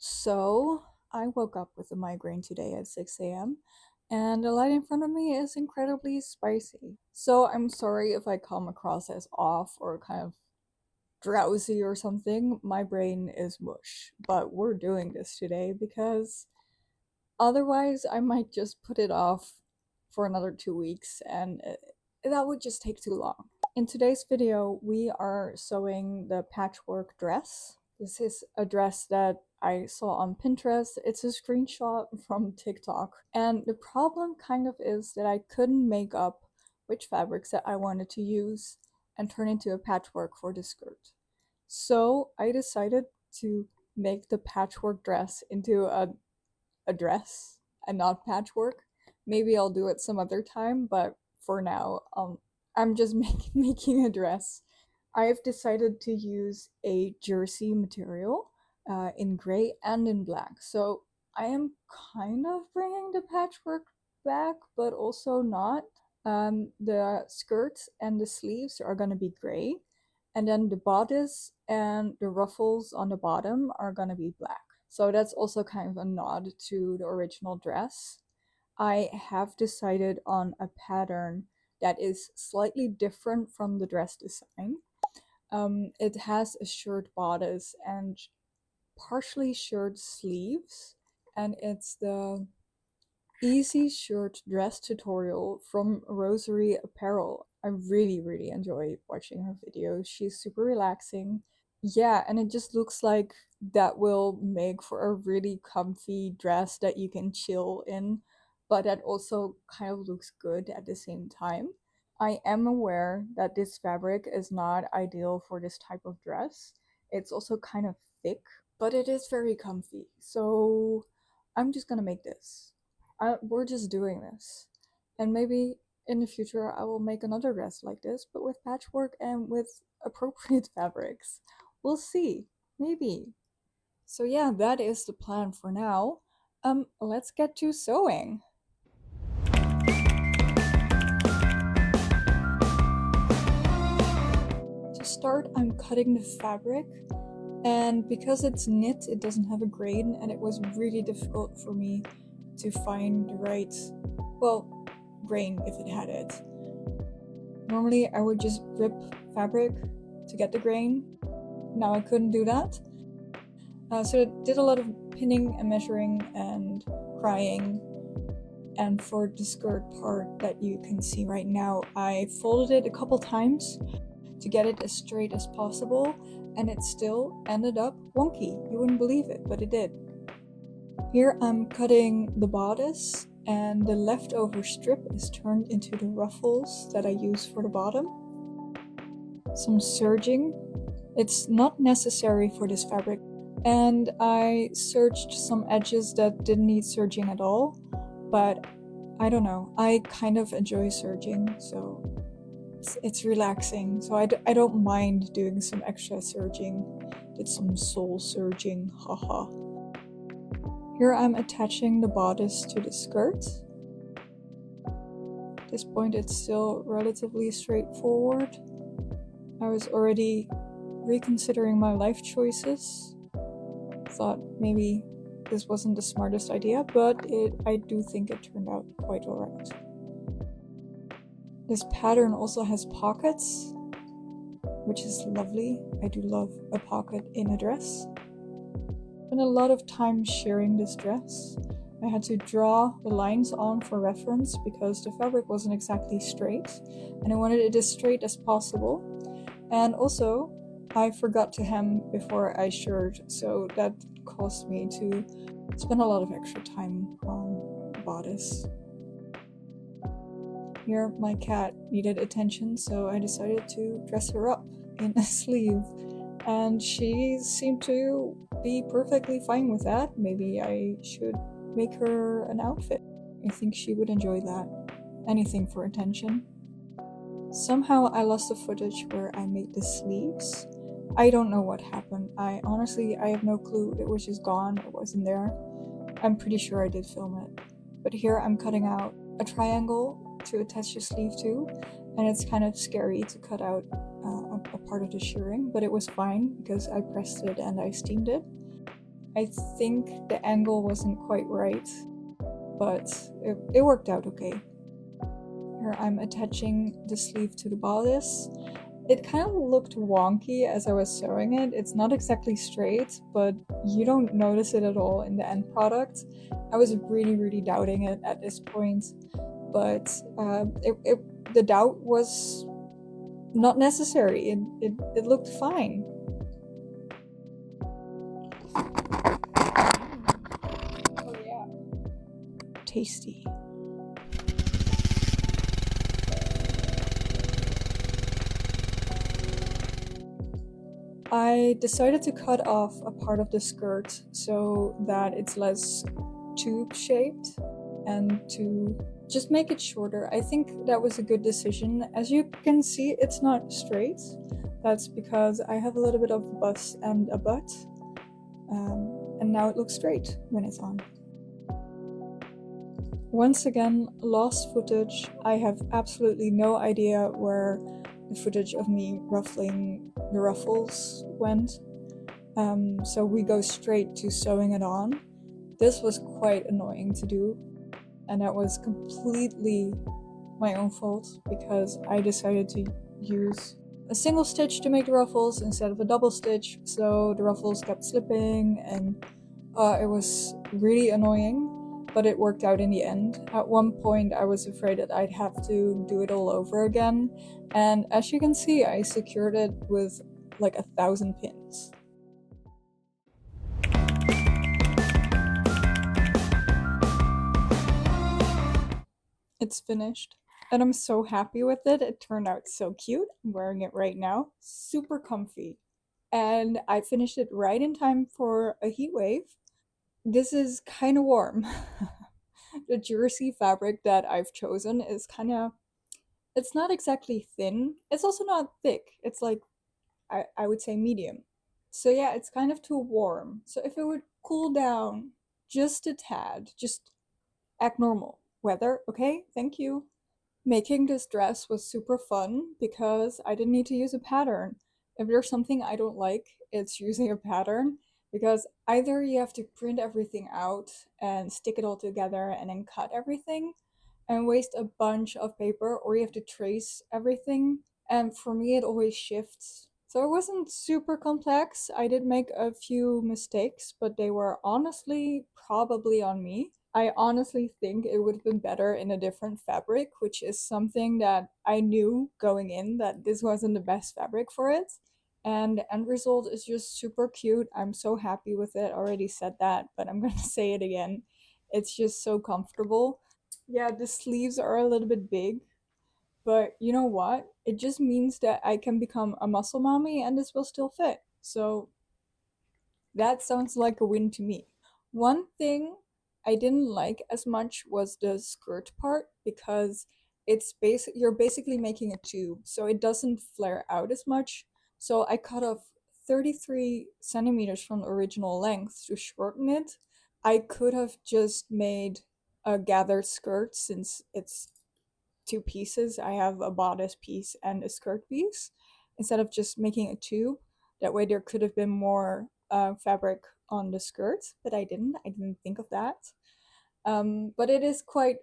So, I woke up with a migraine today at 6 a.m. and the light in front of me is incredibly spicy. So, I'm sorry if I come across as off or kind of drowsy or something. My brain is mush. But we're doing this today because otherwise I might just put it off for another 2 weeks and that would just take too long. In today's video, we are sewing the patchwork dress. This is a dress that I saw on Pinterest. It's a screenshot from TikTok. And the problem kind of is that I couldn't make up which fabrics that I wanted to use and turn into a patchwork for the skirt. So I decided to make the patchwork dress into a dress and not patchwork. Maybe I'll do it some other time, but for now, I'm just making a dress. I've decided to use a jersey material in gray and in black. So I am kind of bringing the patchwork back, but also not. The skirts and the sleeves are gonna be gray, and then the bodice and the ruffles on the bottom are gonna be black. So that's also kind of a nod to the original dress. I have decided on a pattern that is slightly different from the dress design. It has a shirt bodice and partially shirt sleeves, and it's the Easy Shirt Dress tutorial from Rosary Apparel. I really enjoy watching her videos. She's super relaxing. Yeah, and it just looks like that will make for a really comfy dress that you can chill in, but that also kind of looks good at the same time. I am aware that this fabric is not ideal for this type of dress. It's also kind of thick, but it is very comfy. So I'm just gonna make this. We're just doing this. And maybe in the future I will make another dress like this, but with patchwork and with appropriate fabrics. We'll see. Maybe. So yeah, that is the plan for now. Let's get to sewing. To start, I'm cutting the fabric, and because it's knit, it doesn't have a grain, and it was really difficult for me to find the right, well, grain if it had it. Normally I would just rip fabric to get the grain. Now I couldn't do that. So I did a lot of pinning and measuring and crying. And for the skirt part that you can see right now, I folded it a couple times to get it as straight as possible, and it still ended up wonky. You wouldn't believe it, but it did. Here I'm cutting the bodice, and the leftover strip is turned into the ruffles that I use for the bottom. Some serging. It's not necessary for this fabric, and I serged some edges that didn't need serging at all, but I don't know, I kind of enjoy serging, so it's relaxing, so I don't mind doing some extra serging. Did some soul serging, haha. Here I'm attaching the bodice to the skirt. At this point it's still relatively straightforward. I was already reconsidering my life choices. Thought maybe this wasn't the smartest idea, but I do think it turned out quite alright. This pattern also has pockets, which is lovely. I do love a pocket in a dress. Spent a lot of time shearing this dress. I had to draw the lines on for reference because the fabric wasn't exactly straight, and I wanted it as straight as possible. And also, I forgot to hem before I shirred, so that caused me to spend a lot of extra time on the bodice. Here, my cat needed attention, so I decided to dress her up in a sleeve, and she seemed to be perfectly fine with that. Maybe I should make her an outfit. I think she would enjoy that. Anything for attention. Somehow I lost the footage where I made the sleeves. I don't know what happened. I have no clue. It was just gone. It wasn't there. I'm pretty sure I did film it. But here I'm cutting out a triangle to attach the sleeve to, and it's kind of scary to cut out a part of the shirring, but it was fine because I pressed it and I steamed it. I think the angle wasn't quite right, but it worked out okay. Here I'm attaching the sleeve to the bodice. It kind of looked wonky as I was sewing it. It's not exactly straight, but you don't notice it at all in the end product. I was really doubting it at this point, but the doubt was not necessary. It looked fine. Oh yeah, tasty. I decided to cut off a part of the skirt so that it's less tube shaped and to just make it shorter. I think that was a good decision. As you can see, it's not straight. That's because I have a little bit of a bust and a butt. And now it looks straight when it's on. Once again, lost footage. I have absolutely no idea where the footage of me ruffling the ruffles went. So we go straight to sewing it on. This was quite annoying to do, and that was completely my own fault because I decided to use a single stitch to make the ruffles instead of a double stitch, so the ruffles kept slipping and it was really annoying, but it worked out in the end. At one point I was afraid that I'd have to do it all over again, and as you can see I secured it with like 1,000 pins. It's finished. And I'm so happy with it. It turned out so cute. I'm wearing it right now. Super comfy. And I finished it right in time for a heat wave. This is kind of warm. The jersey fabric that I've chosen is kind of, it's not exactly thin. It's also not thick. It's like, I would say medium. So yeah, it's kind of too warm. So if it would cool down just a tad, just act normal. Weather, okay? Thank you. Making this dress was super fun because I didn't need to use a pattern. If there's something I don't like, it's using a pattern because either you have to print everything out and stick it all together and then cut everything and waste a bunch of paper, or you have to trace everything. And for me, it always shifts. So it wasn't super complex. I did make a few mistakes, but they were honestly probably on me. I honestly think it would have been better in a different fabric, which is something that I knew going in that this wasn't the best fabric for it. And the end result is just super cute. I'm so happy with it. I already said that, but I'm gonna say it again. It's just so comfortable. Yeah, the sleeves are a little bit big, but you know what? It just means that I can become a muscle mommy and this will still fit. So that sounds like a win to me. One thing I didn't like as much was the skirt part because you're basically making a tube, so it doesn't flare out as much. So I cut off 33 centimeters from the original length to shorten it. I could have just made a gathered skirt since it's two pieces. I have a bodice piece and a skirt piece instead of just making a tube. That way, there could have been more fabric on the skirt, but I didn't. I didn't think of that. But it is quite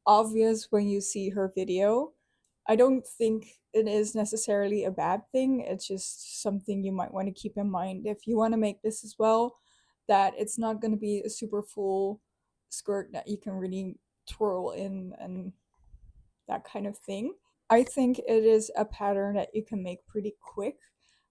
obvious when you see her video. I don't think it is necessarily a bad thing. It's just something you might want to keep in mind if you want to make this as well. That it's not going to be a super full skirt that you can really twirl in and that kind of thing. I think it is a pattern that you can make pretty quick.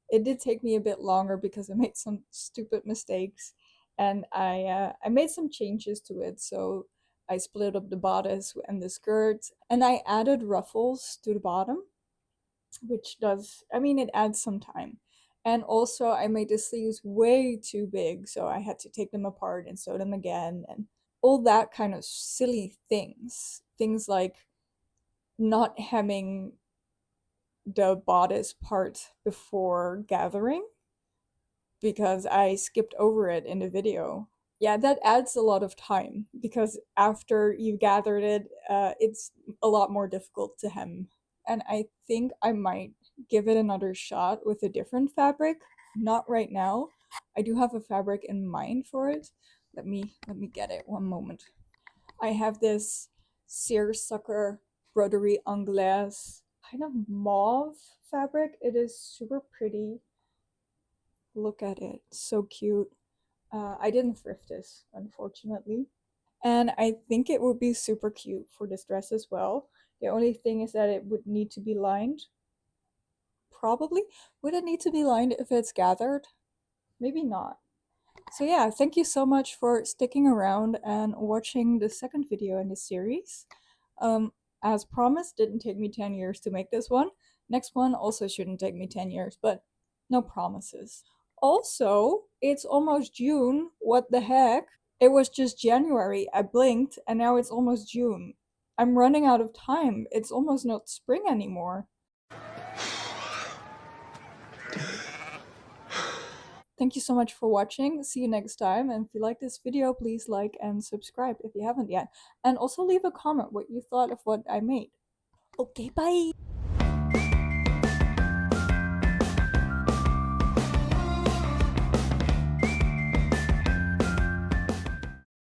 It did take me a bit longer because I made some stupid mistakes, and I made some changes to it. So I split up the bodice and the skirt, and I added ruffles to the bottom, which does, I mean, it adds some time. And also, I made the sleeves way too big, so I had to take them apart and sew them again, and all that kind of silly things. Things like not hemming the bodice part before gathering because I skipped over it in the video. Yeah, that adds a lot of time because after you gathered it, it's a lot more difficult to hem. And I think I might give it another shot with a different fabric. Not right now, I do have a fabric in mind for it. Let me get it. One moment. I have this seersucker broderie anglaise kind of mauve fabric. It is super pretty. Look at it. So cute. I didn't thrift this, unfortunately. And I think it would be super cute for this dress as well. The only thing is that it would need to be lined. Probably. Would it need to be lined if it's gathered? Maybe not. So yeah, thank you so much for sticking around and watching the second video in this series. Um, as promised, didn't take me 10 years to make this one. Next one also shouldn't take me 10 years, but no promises. Also, it's almost June. What the heck? It was just January. I blinked and now it's almost June. I'm running out of time. It's almost not spring anymore. Thank you so much for watching. See you next time. And if you like this video, please like and subscribe if you haven't yet. And also leave a comment what you thought of what I made. Okay, bye!